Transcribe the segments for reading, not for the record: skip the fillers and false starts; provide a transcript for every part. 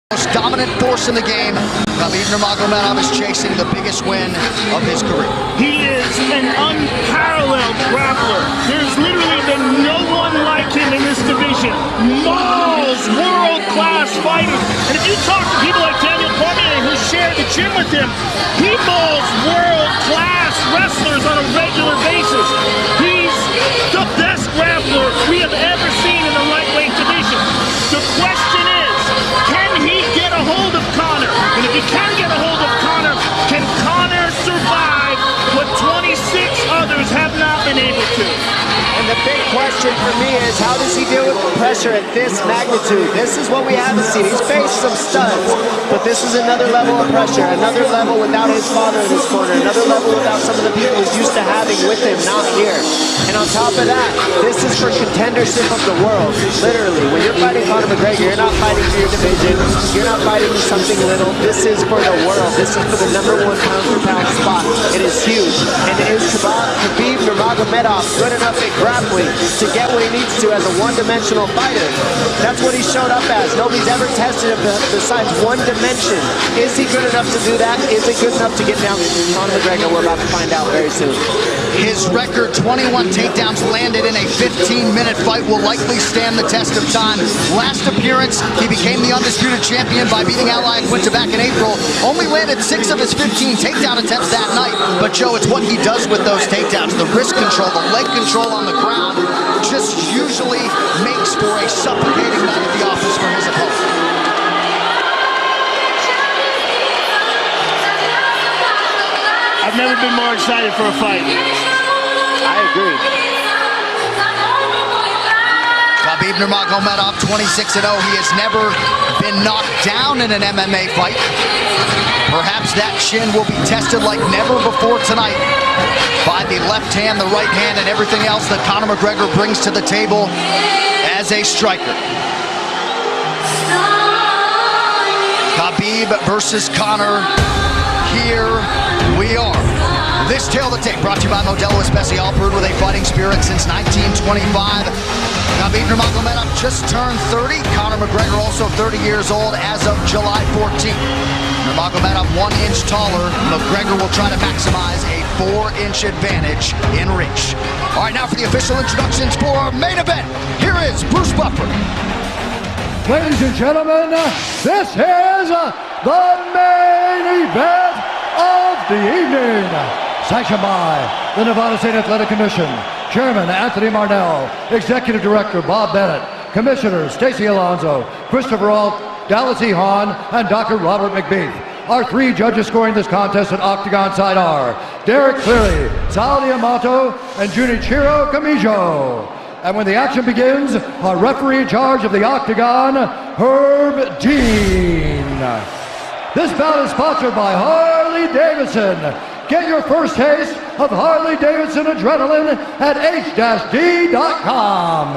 Most dominant force in the game, Khabib Nurmagomedov is chasing the biggest win of his career. He is an unparalleled grappler. There's literally been no one like him in this division. Mauls world-class fighters. And if you talk to people like Daniel Cormier, who shared the gym with him, he mauls world-class wrestlers on a regular basis. He's the best grappler we have ever seen in the lightweight division. The question is, can he get a hold of Conor? And if he can get a hold of Conor, can Conor survive what 26 others have not been able to? And the big question for me is, how does he deal with the pressure at this magnitude? This is what we haven't seen. He's faced some studs, but this is another level of pressure, another level without his father in his corner, another level without some of the people he's used to having with him, not here. And on top of that, this is for contendership of the world. Literally, when you're fighting Conor McGregor, you're not fighting for your division, you're not fighting for something little. This is for the world. This is for the #1 pound-for-pound spot. It is huge. And is Khabib Nurmagomedov good enough at grappling to get what he needs to as a one-dimensional fighter? That's what he showed up as. Nobody's ever tested him besides one dimension. Is he good enough to do that? Is he good enough to get down Conor McGregor? We're about to find out very soon. His record, 21 takedowns landed in a 15-minute fight, will likely stand the test of time. Last appearance, he became the undisputed champion by beating Al Iaquinta back in April. Only landed 6 of his 15 takedown attempts that night. But Joe, it's what he does with those takedowns. The wrist control, the leg control on the ground, just usually makes for a suffocating night at the office for his opponent. I've never been more excited for a fight. I agree. Khabib Nurmagomedov, 26-0. He has never been knocked down in an MMA fight. Perhaps that chin will be tested like never before tonight by the left hand, the right hand, and everything else that Conor McGregor brings to the table as a striker. Khabib versus Conor. Here we are. This Tale of the Tape brought to you by Modelo Especial, brewed with a fighting spirit since 1925. Khabib Nurmagomedov just turned 30. Conor McGregor also 30 years old as of July 14th. Nurmagomedov 1 inch taller. McGregor will try to maximize a 4-inch advantage in reach. All right, now for the official introductions for our main event. Here is Bruce Buffer. Ladies and gentlemen, this is the main event of the evening. Sanctioned by the Nevada State Athletic Commission, Chairman Anthony Marnell, Executive Director Bob Bennett, Commissioners Stacey Alonso, Christopher Alt, Dallas E. Hahn, and Dr. Robert McBeath. Our 3 judges scoring this contest at Octagon side are Derek Cleary, Sal Diamato, and Junichiro Kamijo. And when the action begins, our referee in charge of the Octagon, Herb Dean. This bout is sponsored by Harley Davidson. Get your first taste of Harley Davidson adrenaline at h-d.com.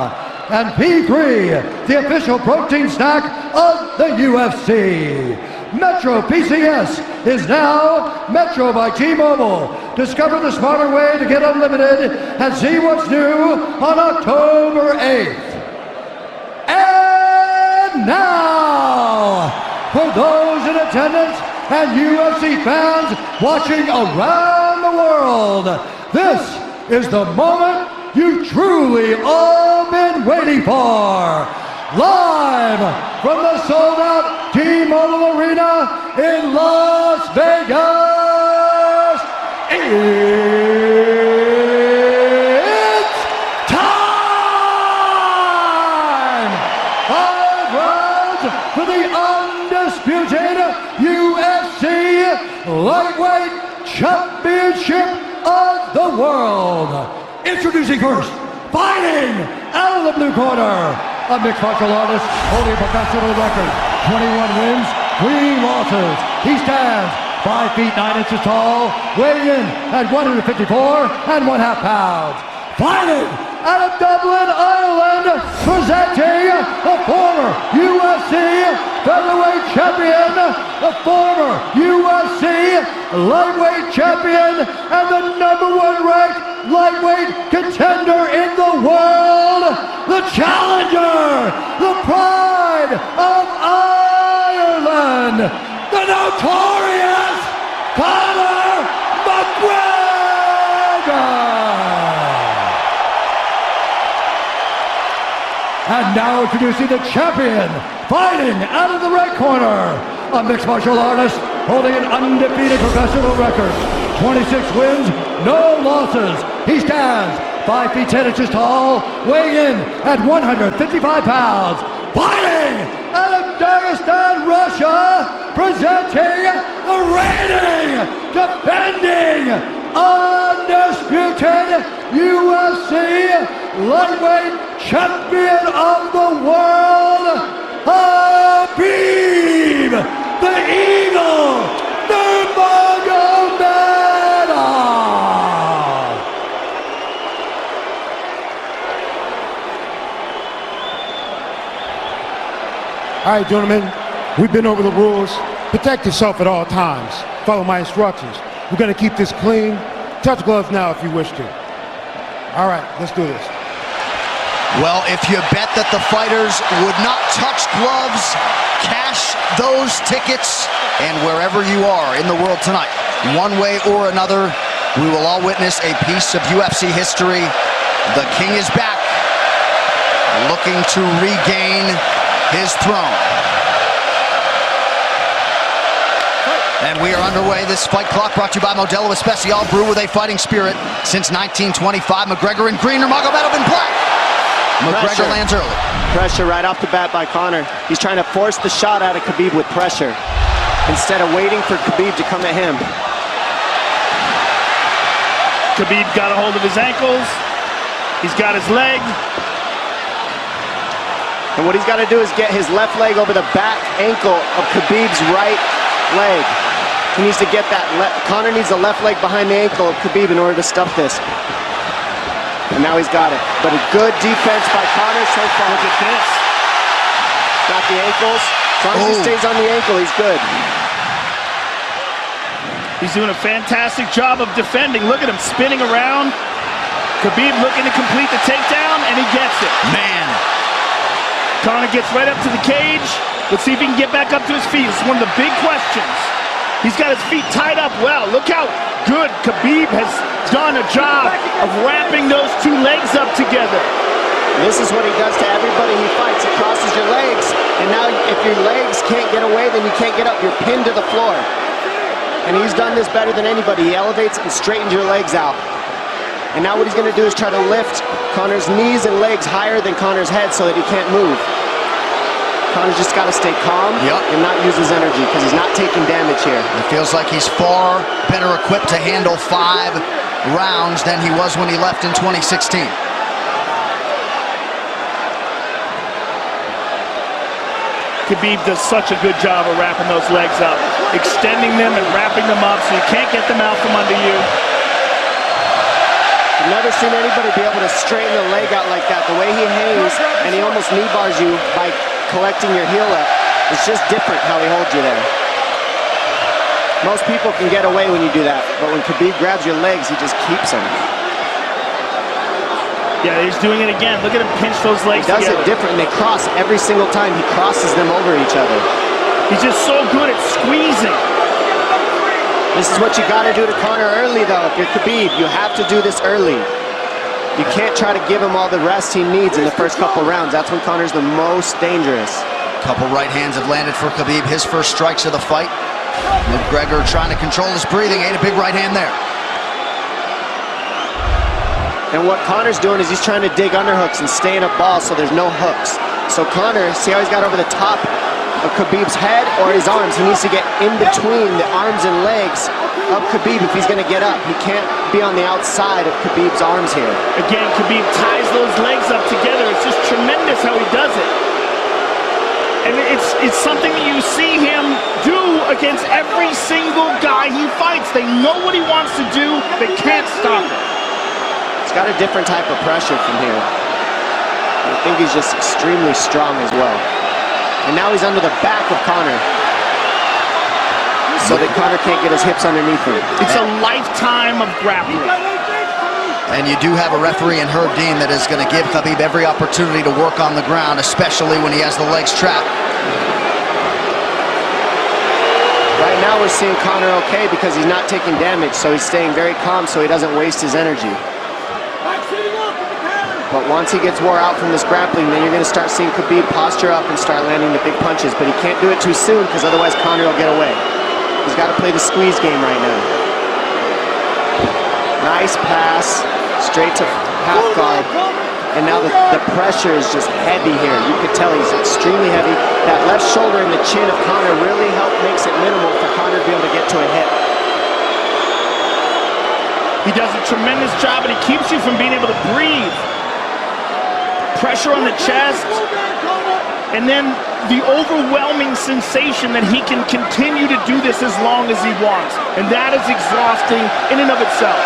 And P3, the official protein snack of the UFC. Metro PCS is now Metro by T-Mobile. Discover the smarter way to get unlimited and see what's new on October 8th. And now, for those in attendance and UFC fans watching around the world, this is the moment you've truly all been waiting for. Live from the sold-out T-Mobile Arena in Las Vegas, it's time! 5 rounds for the undisputed UFC Lightweight Championship of the World. Introducing first, fighting out of the blue corner, a mixed martial artist holding a professional record, 21 wins, 3 losses. He stands 5 feet 9 inches tall, weighing in at 154 1/2 pounds. Fighting out of Dublin, Ireland, presenting the former UFC featherweight champion, the former UFC lightweight champion, and the #1 ranked lightweight contender in the world, the challenger, the pride of Ireland, notorious Conor McGregor. And now introducing the champion, fighting out of the red corner, a mixed martial artist holding an undefeated professional record, 26 wins, no losses. He stands 5 feet 10 inches tall, weighing in at 155 pounds, fighting out of Dagestan, Russia, presenting the reigning, defending, undisputed UFC lightweight champion of the world, Khabib, the Eagle Nurmagomedov. All right, gentlemen, we've been over the rules. Protect yourself at all times. Follow my instructions. We're going to keep this clean. Touch gloves now if you wish to. All right, let's do this. Well, if you bet that the fighters would not touch gloves, cash those tickets, and wherever you are in the world tonight, one way or another, we will all witness a piece of UFC history. The King is back, looking to regain his throne. And we are underway. This fight clock brought to you by Modelo Especial, brew with a fighting spirit since 1925. McGregor in green, Nurmagomedov in black. McGregor lands early. Pressure right off the bat by Conor. He's trying to force the shot out of Khabib with pressure instead of waiting for Khabib to come at him. Khabib got a hold of his ankles. He's got his leg. And what he's got to do is get his left leg over the back ankle of Khabib's right leg. He needs to get that. Conor needs the left leg behind the ankle of Khabib in order to stuff this. And now he's got it. But a good defense by Conor so far. Look at this. Got the ankles. As long as he stays on the ankle, he's good. He's doing a fantastic job of defending. Look at him spinning around. Khabib looking to complete the takedown, and he gets it. Man. Conor gets right up to the cage. Let's see if he can get back up to his feet. It's one of the big questions. He's got his feet tied up well. Look how good Khabib has done a job of wrapping those two legs up together. This is what he does to everybody he fights. He crosses your legs, and now if your legs can't get away, then you can't get up. You're pinned to the floor. And he's done this better than anybody. He elevates and straightens your legs out. And now what he's going to do is try to lift Conor's knees and legs higher than Conor's head so that he can't move. Conor's just got to stay calm and not use his energy because he's not taking damage here. It feels like he's far better equipped to handle 5 rounds than he was when he left in 2016. Khabib does such a good job of wrapping those legs up, extending them and wrapping them up so you can't get them out from under you. I've never seen anybody be able to straighten the leg out like that. The way he hangs and he almost knee bars you by collecting your heel up. It's just different how he holds you there. Most people can get away when you do that, but when Khabib grabs your legs, he just keeps them. Yeah, he's doing it again. Look at him pinch those legs together. He does together. it different, and they cross every single time. He crosses them over each other. He's just so good at squeezing. This is what you got to do to Conor early, though. If you're Khabib, you have to do this early. You can't try to give him all the rest he needs in the first couple rounds. That's when Conor's the most dangerous. Couple right hands have landed for Khabib. His first strikes of the fight. McGregor trying to control his breathing. Ate a big right hand there. And what Conor's doing is he's trying to dig underhooks and stay in a ball so there's no hooks. So Conor, see how he's got over the top of Khabib's head or his arms? He needs to get in between the arms and legs of Khabib if he's going to get up. He can't be on the outside of Khabib's arms here. Again, Khabib ties those legs up together. It's just tremendous how he does it. And it's something that you see him do against every single guy he fights. They know what he wants to do. They can't stop it. He's got a different type of pressure from here. I think he's just extremely strong as well. And now he's under the back of Conor, so that Conor can't get his hips underneath him. It's a lifetime of grappling. And you do have a referee in Herb Dean that is going to give Khabib every opportunity to work on the ground, especially when he has the legs trapped. Right now, now we're seeing Conor okay because he's not taking damage, so he's staying very calm so he doesn't waste his energy. But once he gets wore out from this grappling, then you're going to start seeing Khabib posture up and start landing the big punches. But he can't do it too soon because otherwise Conor will get away. He's got to play the squeeze game right now. Nice pass, straight to half guard. And now the pressure is just heavy here. You can tell he's extremely heavy. That left shoulder and the chin of Conor really makes it minimal for Conor to be able to get to a hit. He does a tremendous job, and he keeps you from being able to breathe. Pressure on the chest, and then the overwhelming sensation that he can continue to do this as long as he wants. And that is exhausting in and of itself.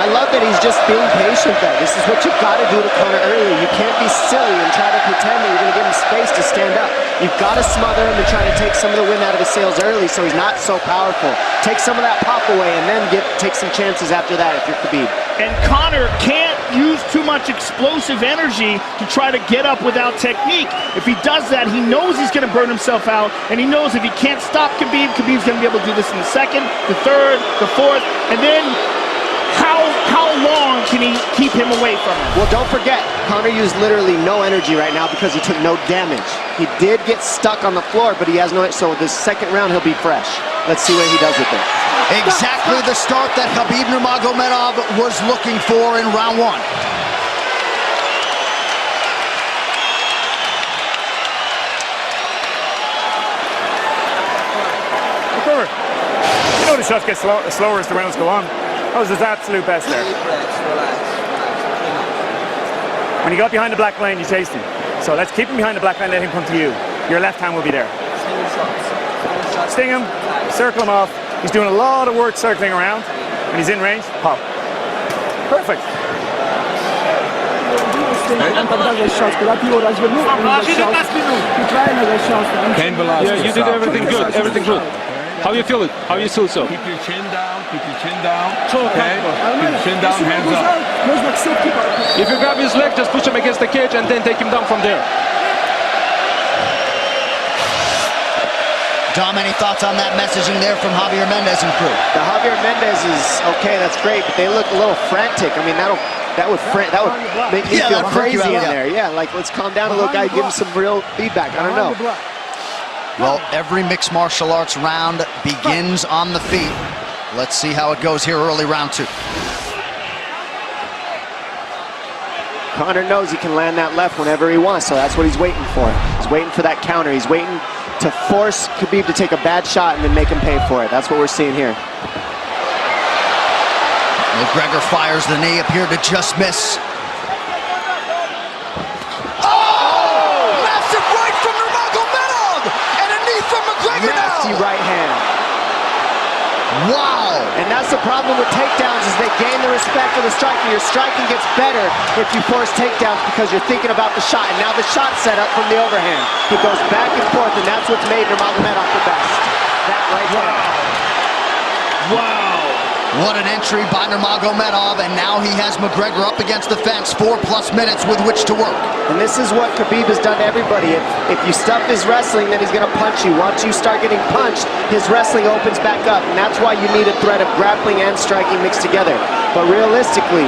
I love that he's just being patient though. This is what you've got to do to Conor early. You can't be silly and try to pretend that you're going to give him space to stand up. You've got to smother him and try to take some of the wind out of his sails early so he's not so powerful. Take some of that pop away and then take some chances after that if you're Khabib. And Conor can't use too much explosive energy to try to get up without technique. If he does that, he knows he's going to burn himself out, and he knows if he can't stop Khabib, Khabib's going to be able to do this in the second, the third, the fourth, and then how long can he keep him away from him? Well, don't forget, Conor used literally no energy right now because he took no damage. He did get stuck on the floor, but he has no, so this second round he'll be fresh. Let's see what he does with it. Exactly the start that Khabib Nurmagomedov was looking for in round one. McGregor, you know the shots get slower as the rounds go on. That was his absolute best there. When he got behind the black line, you chased him. So let's keep him behind the black line, let him come to you. Your left hand will be there. Sting him, circle him off. He's doing a lot of work circling around. When he's in range, pop. Perfect. Yeah, you did everything good, everything good. How you feel it? How you feel so? Keep your chin down, keep your chin down. Okay? Keep your chin down, hands up. If you grab his leg, just push him against the cage and then take him down from there. Dom, any thoughts on that messaging there from Javier Mendez and crew? The Javier Mendez is okay, that's great, but they look a little frantic. I mean, that would make me feel crazy in there. Yeah, like let's calm down a little guy, give him some real feedback. I don't know. Well, every mixed martial arts round begins on the feet. Let's see how it goes here early round two. Conor knows he can land that left whenever he wants, so that's what he's waiting for. He's waiting for that counter. He's waiting to force Khabib to take a bad shot and then make him pay for it. That's what we're seeing here. McGregor fires the knee, appeared to just miss. Nasty right hand. Wow. And that's the problem with takedowns is they gain the respect of the striker. Your striking gets better if you force takedowns because you're thinking about the shot. And now the shot's set up from the overhand. He goes back and forth, and that's what's made Nurmagomedov the best. That right hand. Wow. What an entry by Nurmagomedov, and now he has McGregor up against the fence, 4+ minutes with which to work. And this is what Khabib has done to everybody. If you stuff his wrestling, then he's going to punch you. Once you start getting punched, his wrestling opens back up, and that's why you need a threat of grappling and striking mixed together. But realistically,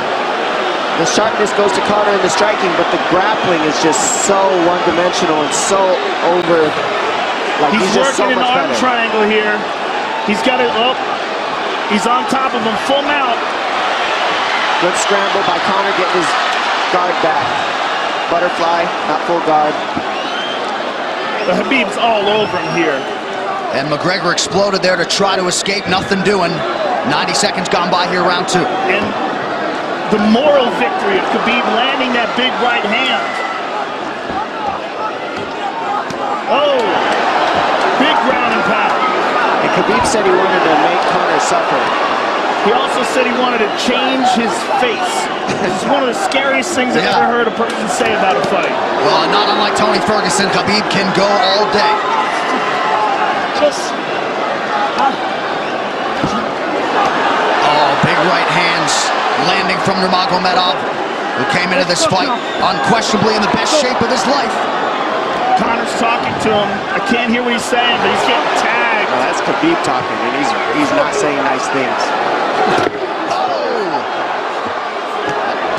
the sharpness goes to Conor in the striking, but the grappling is just so one-dimensional and so over. Like he's just working so an much arm better. triangle here. He's got it up. He's on top of him, full mount. Good scramble by Conor, getting his guard back. Butterfly, not full guard. The Khabib's all over him here. And McGregor exploded there to try to escape, nothing doing. 90 seconds gone by here, round two. And the moral victory of Khabib landing that big right hand. Oh, big ground and pound. And Khabib said he wanted to make Conor suffer. He also said he wanted to change his face. This is one of the scariest things I've ever heard a person say about a fight. Well, not unlike Tony Ferguson, Khabib can go all day. Oh, big right hands landing from Nurmagomedov, who came into this fight unquestionably in the best shape of his life. Conor's talking to him. I can't hear what he's saying, but he's getting tagged. tagged. No, that's Khabib talking, and he's not saying nice things.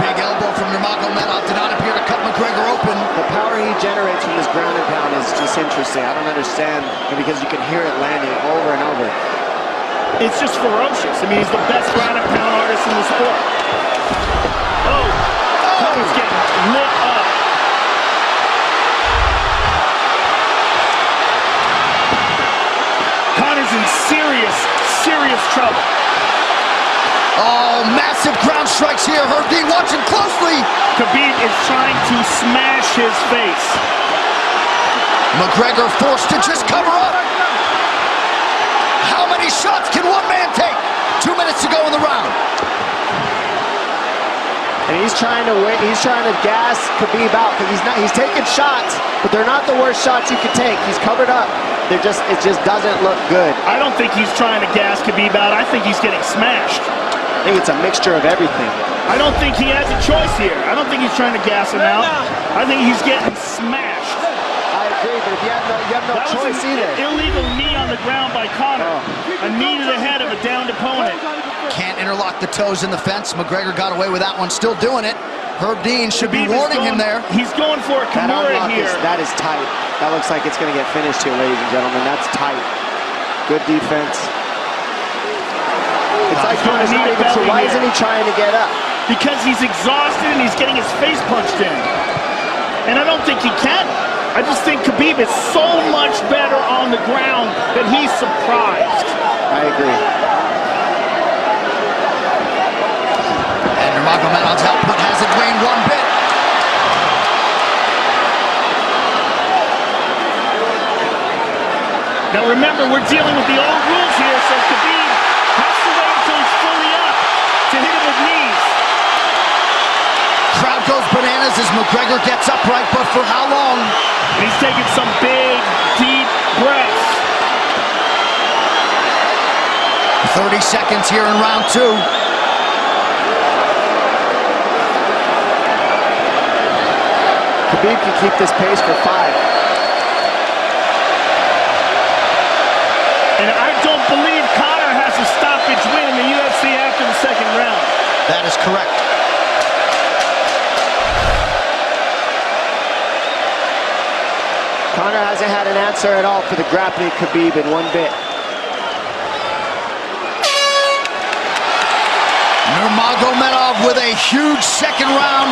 Big elbow from Nurmagomedov did not appear to cut McGregor open. The power he generates from this ground and pound is just interesting. I don't understand, because you can hear it landing over and over. It's just ferocious. I mean, he's the best ground and pound artist in the sport. Oh, Connor's getting lit up. Connor's in serious trouble. Oh, massive ground strikes here. Herb Dean watching closely. Khabib is trying to smash his face. McGregor forced to just cover up. How many shots can one man take? 2 minutes to go in the round. And he's trying to gas Khabib out, because he's taking shots, but they're not the worst shots you could take. He's covered up. It just doesn't look good. I don't think he's trying to gas Khabib out. I think he's getting smashed. I think it's a mixture of everything. I don't think he has a choice here. I don't think he's trying to gas him out. I think he's getting smashed. I agree, but if you have no choice either. Illegal knee on the ground by Conor. A knee to the head of a downed opponent. Can't interlock the toes in the fence. McGregor got away with that one, still doing it. Herb Dean should be warning him there. He's going for a Kimura here. That is tight. That looks like it's going to get finished here, ladies and gentlemen. That's tight. Good defense. It's like Conor's not even sure. Why isn't he trying to get up? Because he's exhausted and he's getting his face punched in. And I don't think he can. I just think Khabib is so much better on the ground that he's surprised. I agree. And Nurmagomedov's output hasn't waned one bit. Now remember, we're dealing with the old rules here, so Khabib has to wait until he's fully up to hit him with knees. Crowd goes bananas as McGregor gets upright, but for how long? And he's taking some big, deep breaths. 30 seconds here in round 2. Khabib can keep this pace for 5. And I don't believe Conor has a stoppage win in the UFC after the second round. That is correct. Conor hasn't had an answer at all for the grappling Khabib in one bit. Nurmagomedov with a huge second round,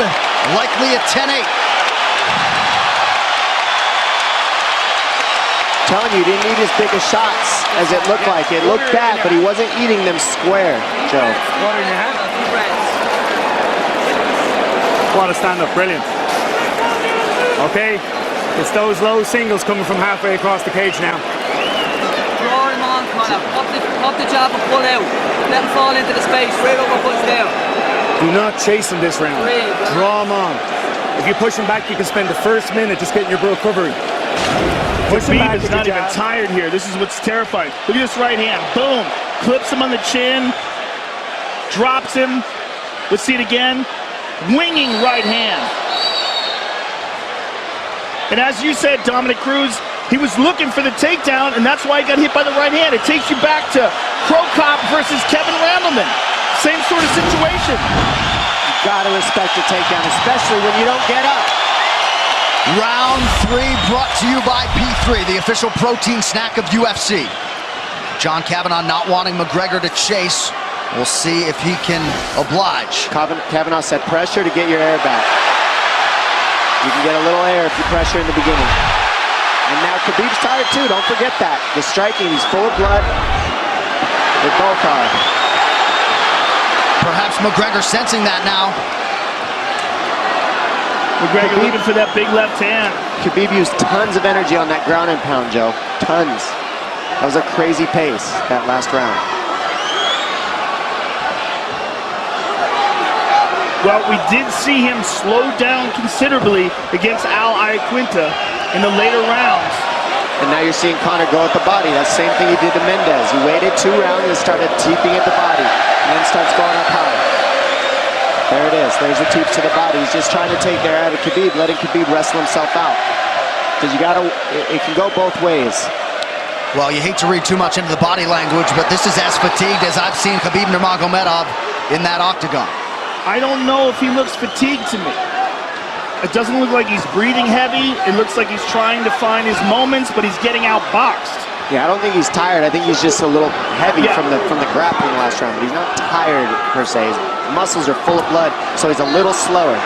likely a 10-8. Telling you, he didn't need as big of shots as it looked like. It looked bad, but he wasn't eating them square, Joe. Water in your hand. What a stand-up, brilliant. Okay, it's those low singles coming from halfway across the cage now. Draw him on, Conor. Pop the jab and pull out. Let him fall into the space, right over, push down. Do not chase him this round. Draw him on. If you push him back, you can spend the first minute just getting your recovery. Khabib is not even tired here. This is what's terrifying. Look at this right hand. Boom. Clips him on the chin. Drops him. Let's see it again. Winging right hand. And as you said, Dominic Cruz, he was looking for the takedown, and that's why he got hit by the right hand. It takes you back to Pro Cop versus Kevin Randleman. Same sort of situation. You gotta respect the takedown, especially when you don't get up. Round 3 brought to you by P3, the official protein snack of UFC. John Kavanagh not wanting McGregor to chase. We'll see if he can oblige. Kavanagh said pressure to get your air back. You can get a little air if you pressure in the beginning. And now Khabib's tired too, don't forget that. The striking, he's full of blood. They both are. Perhaps McGregor sensing that now. McGregor looking for that big left hand. Khabib used tons of energy on that ground and pound, Joe. Tons. That was a crazy pace, that last round. Well, we did see him slow down considerably against Al Iaquinta in the later rounds. And now you're seeing Conor go at the body. That's the same thing he did to Mendez. He waited 2 rounds and started teeping at the body, and then starts going up high. There it is. There's the teeps to the body. He's just trying to take their out of Khabib, letting Khabib wrestle himself out. Because you gotta, it can go both ways. Well, you hate to read too much into the body language, but this is as fatigued as I've seen Khabib Nurmagomedov in that octagon. I don't know if he looks fatigued to me. It doesn't look like he's breathing heavy. It looks like he's trying to find his moments, but he's getting outboxed. Yeah, I don't think he's tired. I think he's just a little heavy from the grappling last round. But he's not tired per se. His muscles are full of blood, so he's a little slower.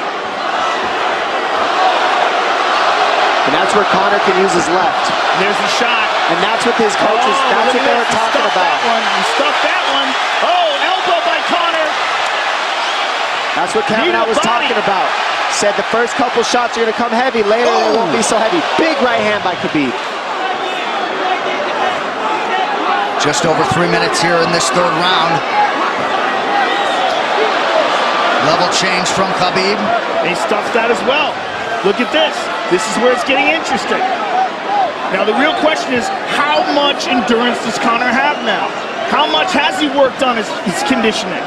And that's where Conor can use his left. There's a shot. And that's what his coaches, that's what they were talking about. He stuffed that one. Oh, elbow by Conor. That's what Kavanaugh was talking about. Said the first couple shots are going to come heavy. Later, they won't be so heavy. Big right hand by Khabib. Just over 3 minutes here in this third round. Level change from Khabib. He stuffed that as well. Look at this. This is where it's getting interesting. Now the real question is, how much endurance does Conor have now? How much has he worked on his conditioning?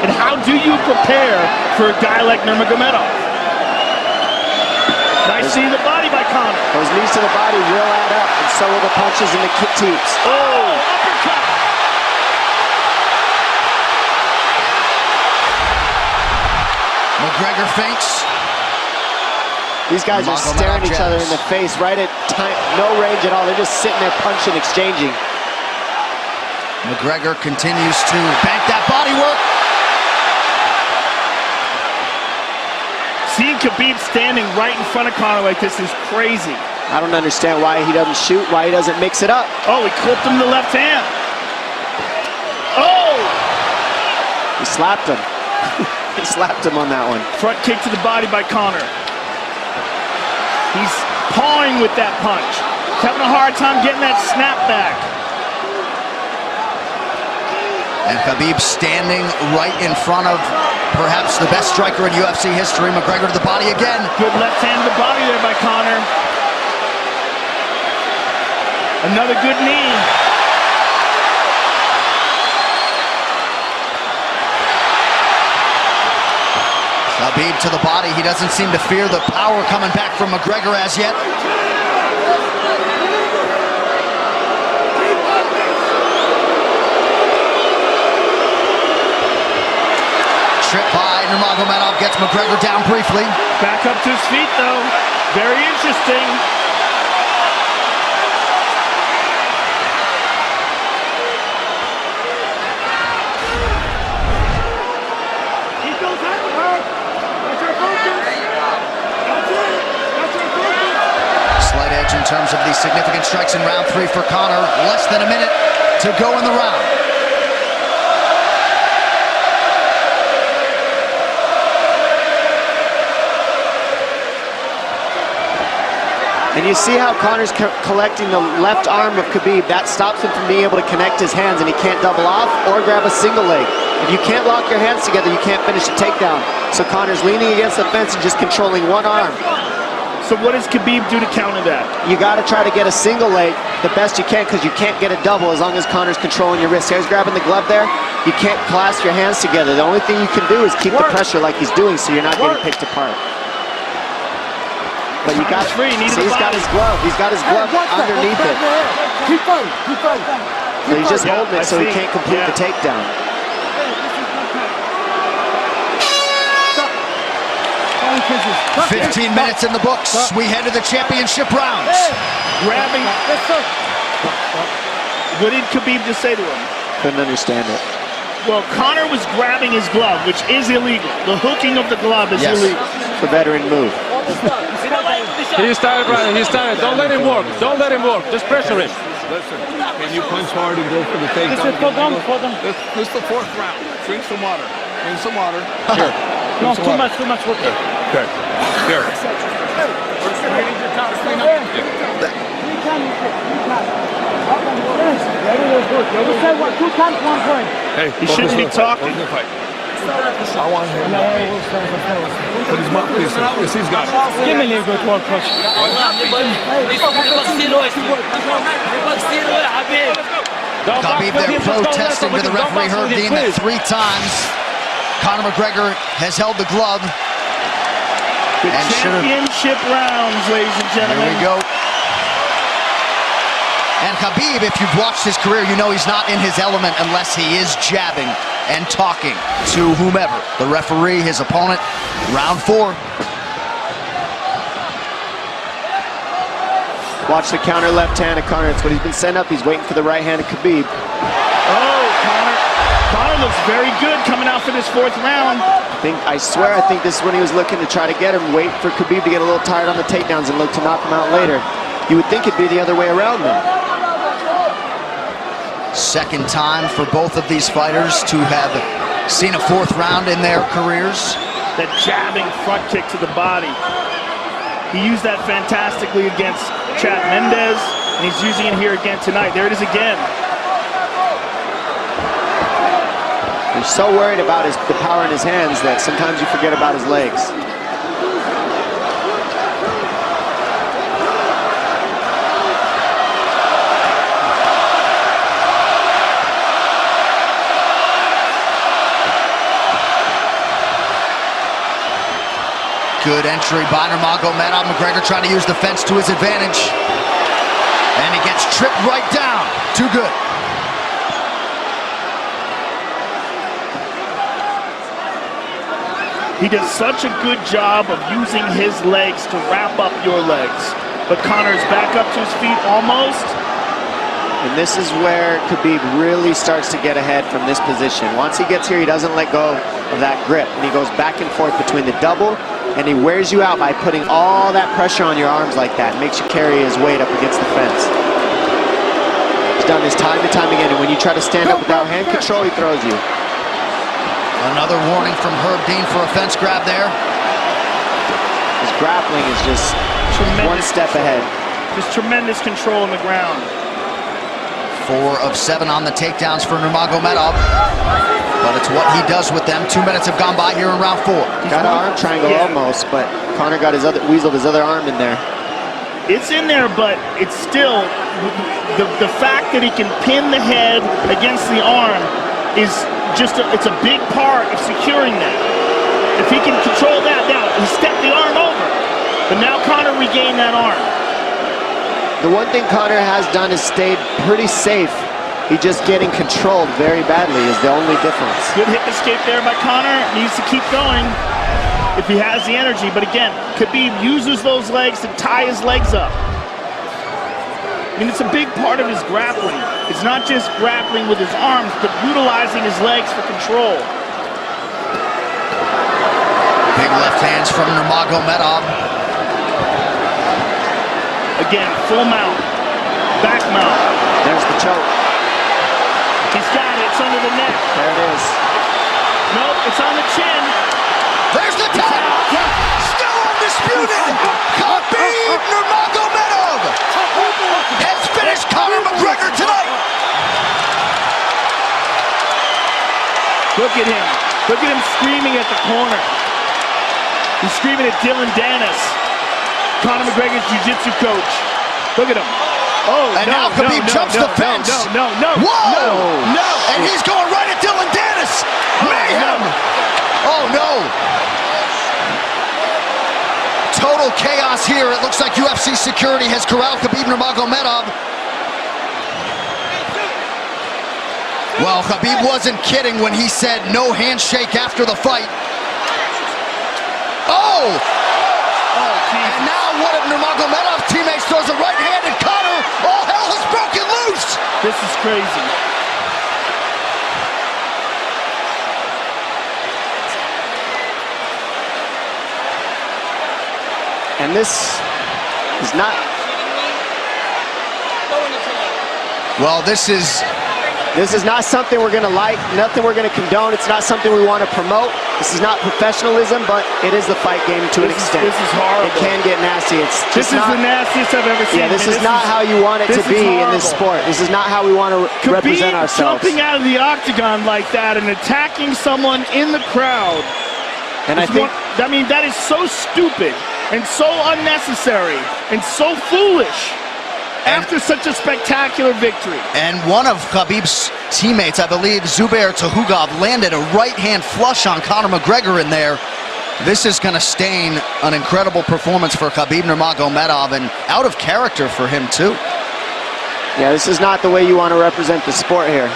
And how do you prepare for a guy like Nurmagomedov? Nice see the body by Conor. Those knees to the body will add up, and so will the punches and the kick teeps. Oh, uppercut. McGregor feints. These guys are staring each other in the face right at time, no range at all. They're just sitting there punching, exchanging. McGregor continues to bank that body work. Seeing Khabib standing right in front of Conor like this is crazy. I don't understand why he doesn't shoot, why he doesn't mix it up. Oh, he clipped him to the left hand. Oh! He slapped him. He slapped him on that one. Front kick to the body by Conor. He's pawing with that punch. Having a hard time getting that snap back. And Khabib standing right in front of perhaps the best striker in UFC history. McGregor to the body again. Good left hand to the body there by Conor. Another good knee. Khabib to the body. He doesn't seem to fear the power coming back from McGregor as yet. Trip by Nurmagomedov gets McGregor down briefly. Back up to his feet though. Very interesting. Slight edge in terms of the significant strikes in round 3 for Conor. Less than a minute to go in the round. And you see how Conor's collecting the left arm of Khabib. That stops him from being able to connect his hands, and he can't double off or grab a single leg. If you can't lock your hands together, you can't finish a takedown. So Conor's leaning against the fence and just controlling one arm. So what does Khabib do to counter that? You got to try to get a single leg the best you can, because you can't get a double as long as Conor's controlling your wrist. Here's grabbing the glove there. You can't clasp your hands together. The only thing you can do is keep the pressure like he's doing, so you're not getting picked apart. But you got, see, he's got his glove. He's got his glove underneath it. Keep fighting, keep fighting. So he's just holding it so he can't complete the takedown. Stop. 15 minutes in the books. We head to the championship rounds. Grabbing. What did Khabib just say to him? Couldn't understand it. Well, Conor was grabbing his glove, which is illegal. The hooking of the glove is illegal. It's a veteran move. He's tired, Brian. He's tired. Don't let him work. Don't let him work. Just pressure him. Listen, can you punch hard and go for the takedown? This is the 4th round. Drink some water. Drink some water. Sure. No, too much work. Okay. Here. Hey, he shouldn't be talking. I want him. But he's not. Yes, he's got it. Give me a little bit more push. Khabib there protesting to the referee. Heard deemed that 3 times. Conor McGregor has held the glove. The championship rounds, ladies and gentlemen. Here we go. And Khabib, if you've watched his career, you know he's not in his element unless he is jabbing and talking to whomever. The referee, his opponent, round 4. Watch the counter left hand of Conor. It's what he's been setting up. He's waiting for the right hand of Khabib. Oh, Conor looks very good coming out for this 4th round. I swear, I think this is when he was looking to try to get him, wait for Khabib to get a little tired on the takedowns and look to knock him out later. You would think it'd be the other way around though. Second time for both of these fighters to have seen a 4th round in their careers. That jabbing front kick to the body. He used that fantastically against Chad Mendes, and he's using it here again tonight. There it is again. He's so worried about the power in his hands that sometimes you forget about his legs. Good entry by Nurmagomedov. McGregor trying to use the fence to his advantage. And he gets tripped right down. Too good. He does such a good job of using his legs to wrap up your legs. But Conor's back up to his feet almost. And this is where Khabib really starts to get ahead from this position. Once he gets here, he doesn't let go of that grip. And he goes back and forth between the double, and he wears you out by putting all that pressure on your arms like that. It makes you carry his weight up against the fence. He's done this time and time again, and when you try to stand up without hand control, he throws you. Another warning from Herb Dean for a fence grab there. His grappling is just one step ahead. Just tremendous control on the ground. 4 of 7 on the takedowns for Nurmagomedov. But it's what he does with them. 2 minutes have gone by here in round 4. Got an arm triangle almost, but Conor got weaseled his other arm in there. It's in there, but it's still, the fact that he can pin the head against the arm is just, it's a big part of securing that. If he can control that now, he stepped the arm over. But now Conor regained that arm. The one thing Conor has done is stayed pretty safe. He's just getting controlled very badly is the only difference. Good hip escape there by Conor. Needs to keep going if he has the energy. But again, Khabib uses those legs to tie his legs up. I mean, it's a big part of his grappling. It's not just grappling with his arms, but utilizing his legs for control. Big left hands from Nurmagomedov. Again, full mount, back mount. There's the choke. He's got it, it's under the neck. There it is. Nope, it's on the chin. There's the tap. Still undisputed. Khabib Nurmagomedov has finished Conor McGregor tonight. Look at him. Look at him screaming at the corner. He's screaming at Dylan Dennis, Conor McGregor's jiu-jitsu coach. Look at him. Oh, and now Khabib jumps the fence. No. Whoa! No! And he's going right at Dylan Dennis. Mayhem! Oh, no. Total chaos here. It looks like UFC security has corralled Khabib Nurmagomedov. Well, Khabib wasn't kidding when he said no handshake after the fight. Oh! And now one of Nurmagomedov's teammates throws a right hand at Conor. All hell has broken loose. This is crazy. And this is not... Well, this is not something we're going to like, nothing we're going to condone. It's not something we want to promote. This is not professionalism, but it is the fight game to an extent. This is horrible. It can get nasty. This is the nastiest I've ever seen. Yeah, this is not how you want it to be in this sport. This is not how we want to represent ourselves. Jumping out of the octagon like that and attacking someone in the crowd. And I think... I mean, that is so stupid and so unnecessary and so foolish. After such a spectacular victory. And one of Khabib's teammates, I believe Zubair Tukhugov, landed a right-hand flush on Conor McGregor in there. This is going to stain an incredible performance for Khabib Nurmagomedov, and out of character for him too. Yeah, this is not the way you want to represent the sport here.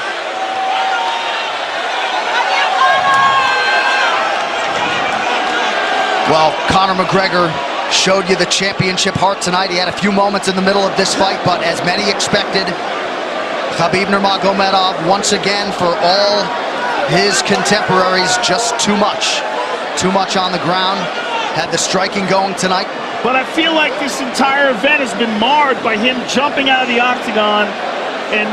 Well, Conor McGregor showed you the championship heart tonight. He had a few moments in the middle of this fight, but as many expected, Khabib Nurmagomedov, once again, for all his contemporaries, just too much. Too much on the ground. Had the striking going tonight. But I feel like this entire event has been marred by him jumping out of the octagon and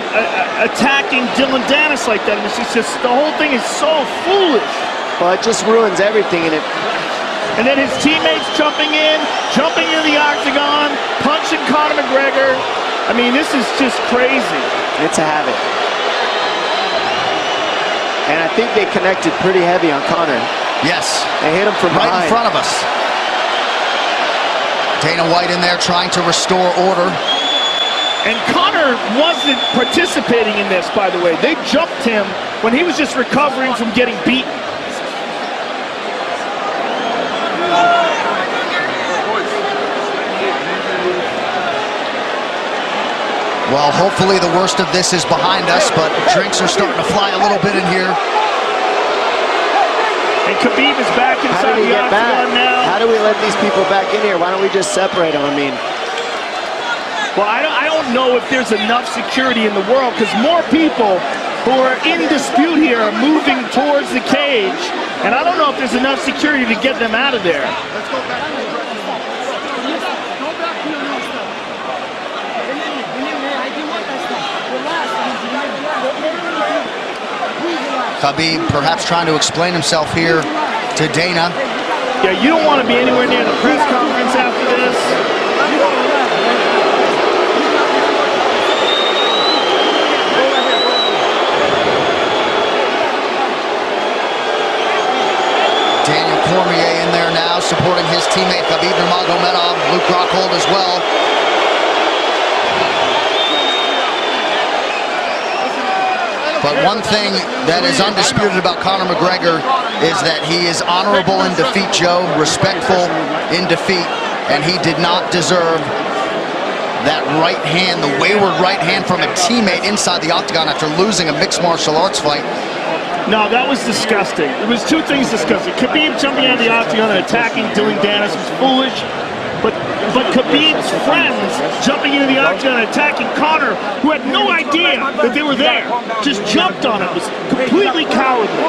attacking Dylan Dennis like that. It's just, the whole thing is so foolish. Well, it just ruins everything in it. And then his teammates jumping into the octagon, punching Conor McGregor. I mean, this is just crazy. It's a habit. And I think they connected pretty heavy on Conor. Yes. They hit him from right behind. in front of us. Dana White in there trying to restore order. And Conor wasn't participating in this, by the way. They jumped him when he was just recovering from getting beaten. Well, hopefully the worst of this is behind us, but drinks are starting to fly a little bit in here. And Khabib is back inside the octagon now. How do we let these people back in here? Why don't we just separate them? I mean, well, I don't know if there's enough security in the world, because more people who are in dispute here are moving towards the cage, and I don't know if there's enough security to get them out of there. Let's go back. Khabib perhaps trying to explain himself here to Dana. Yeah, you don't want to be anywhere near the press conference after this. Daniel Cormier in there now, supporting his teammate Khabib Nurmagomedov, Luke Rockhold as well. But one thing that is undisputed about Conor McGregor is that he is honorable in defeat, Joe, respectful in defeat, and he did not deserve that right hand, the wayward right hand from a teammate inside the octagon after losing a mixed martial arts fight. No, that was disgusting. It was two things disgusting. Khabib jumping out of the octagon and attacking Dylan Dennis was foolish. But Khabib's friends jumping into the octagon and attacking Conor, who had no idea that they were there, just jumped on it. It was completely cowardly.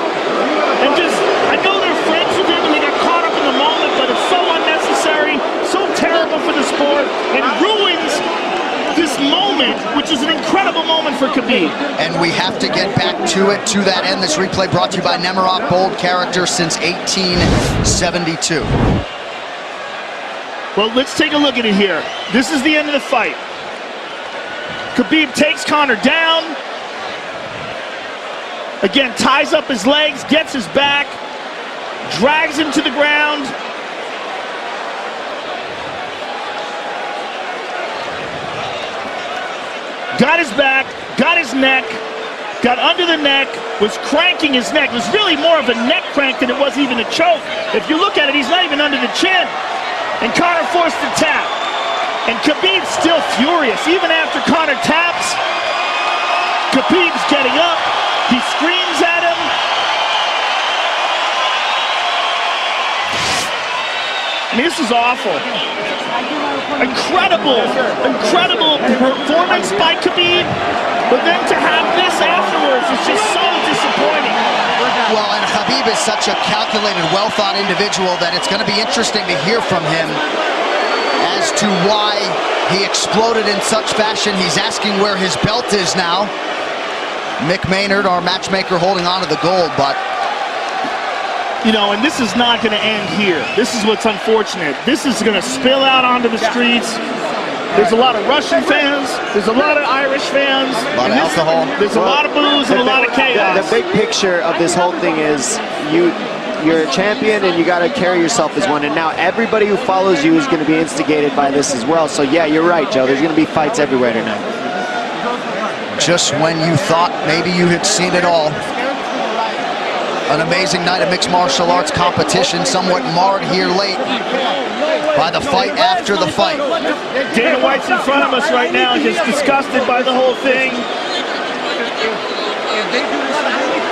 And just, I know they're friends with him and they got caught up in the moment, but it's so unnecessary, so terrible for the sport, and ruins this moment, which is an incredible moment for Khabib. And we have to get back to it, to that end. This replay brought to you by Nemiroff, bold character since 1872. Well, let's take a look at it here. This is the end of the fight. Khabib takes Conor down. Again, ties up his legs, gets his back, drags him to the ground. Got his back, got his neck, got under the neck, was cranking his neck. It was really more of a neck crank than it was even a choke. If you look at it, he's not even under the chin. And Conor forced the tap. And Khabib's still furious. Even after Conor taps, Khabib's getting up. He screams at him. I mean, this is awful. Incredible performance by Khabib. But then to have this afterwards is just so disappointing. Well, and Khabib is such a calculated, well-thought individual that it's going to be interesting to hear from him as to why he exploded in such fashion. He's asking where his belt is now. Mick Maynard, our matchmaker, holding on to the gold, but... You know, and this is not going to end here. This is what's unfortunate. This is going to spill out onto the streets. There's a lot of Russian fans. There's a lot of Irish fans. A lot of alcohol. There's a lot of booze and a lot of chaos. The big picture of this whole thing is you're a champion and you got to carry yourself as one. And now everybody who follows you is going to be instigated by this as well. So yeah, you're right, Joe. There's going to be fights everywhere tonight. Just when you thought maybe you had seen it all. An amazing night of mixed martial arts competition, somewhat marred here late by the fight after the fight. Dana White's in front of us right now, just disgusted by the whole thing.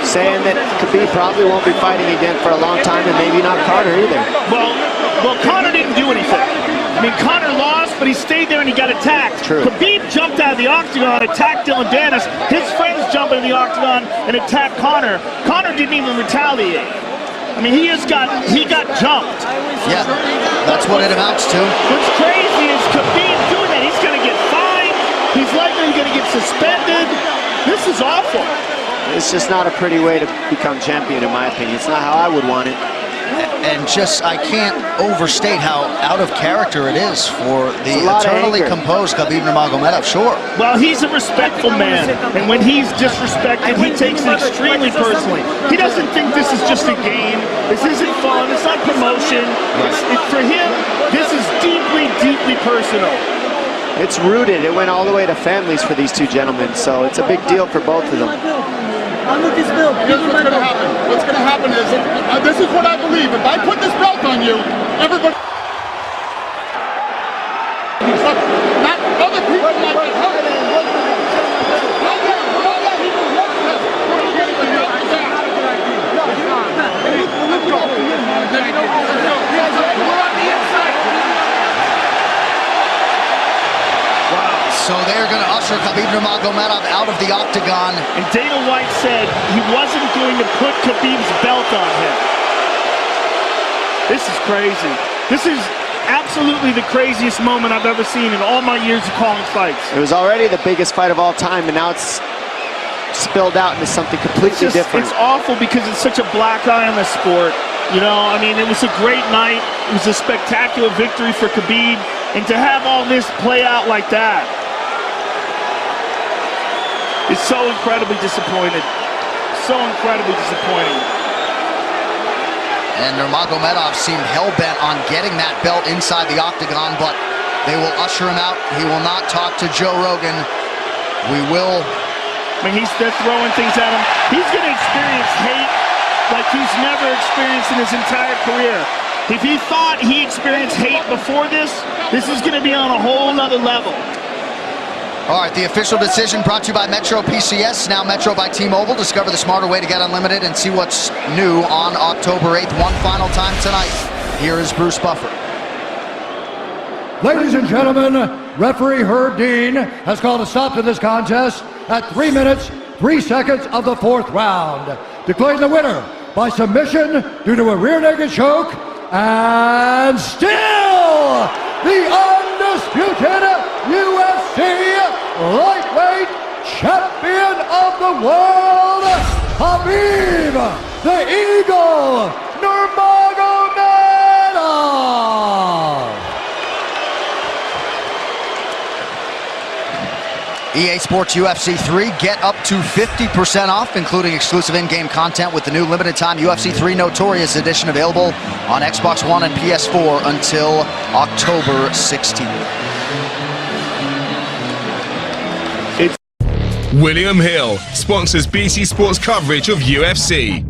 Saying that Khabib probably won't be fighting again for a long time, and maybe not Conor either. Well, Conor didn't do anything. I mean, Conor lost, but he stayed there and he got attacked. True. Khabib jumped out of the octagon, attacked Dylan Dennis. His friends jumped into the octagon and attacked Conor. Conor didn't even retaliate. I mean, he got jumped. Yeah, that's what it amounts to. What's crazy is Khabib doing that. He's going to get fined. He's likely going to get suspended. This is awful. It's just not a pretty way to become champion, in my opinion. It's not how I would want it. And just, I can't overstate how out of character it is for the eternally composed Khabib Nurmagomedov, sure. Well, he's a respectful man, and when he's disrespected, he takes it extremely personally. He doesn't think this is just a game. This isn't fun. It's not promotion. For him, this is deeply, deeply personal. It's rooted. It went all the way to families for these two gentlemen, so it's a big deal for both of them. Here's what's going to happen. What's going to happen is, this is what I believe. If I put this belt on you, everybody... Not other people might get hurt. So they're going to usher Khabib Nurmagomedov out of the octagon. And Dana White said he wasn't going to put Khabib's belt on him. This is crazy. This is absolutely the craziest moment I've ever seen in all my years of calling fights. It was already the biggest fight of all time, and now it's spilled out into something completely different. It's awful because it's such a black eye on the sport. You know, I mean, it was a great night. It was a spectacular victory for Khabib. And to have all this play out like that, it's so incredibly disappointed. So incredibly disappointing. And Nurmagomedov seemed hell-bent on getting that belt inside the octagon, but they will usher him out. He will not talk to Joe Rogan. I mean, they're throwing things at him. He's going to experience hate like he's never experienced in his entire career. If he thought he experienced hate before this is going to be on a whole nother level. All right, the official decision brought to you by Metro PCS, now Metro by T-Mobile. Discover the smarter way to get unlimited and see what's new on October 8th. One final time tonight. Here is Bruce Buffer. Ladies and gentlemen, referee Herb Dean has called a stop to this contest at 3 minutes, 3 seconds of the 4th round, declaring the winner by submission due to a rear naked choke, and still the undisputed UFC lightweight champion of the world, Khabib the Eagle Nurmagomedov. EA Sports UFC 3, get up to 50% off, including exclusive in-game content with the new limited-time UFC 3 Notorious Edition available on Xbox One and PS4 until October 16th. William Hill sponsors BT Sports coverage of UFC.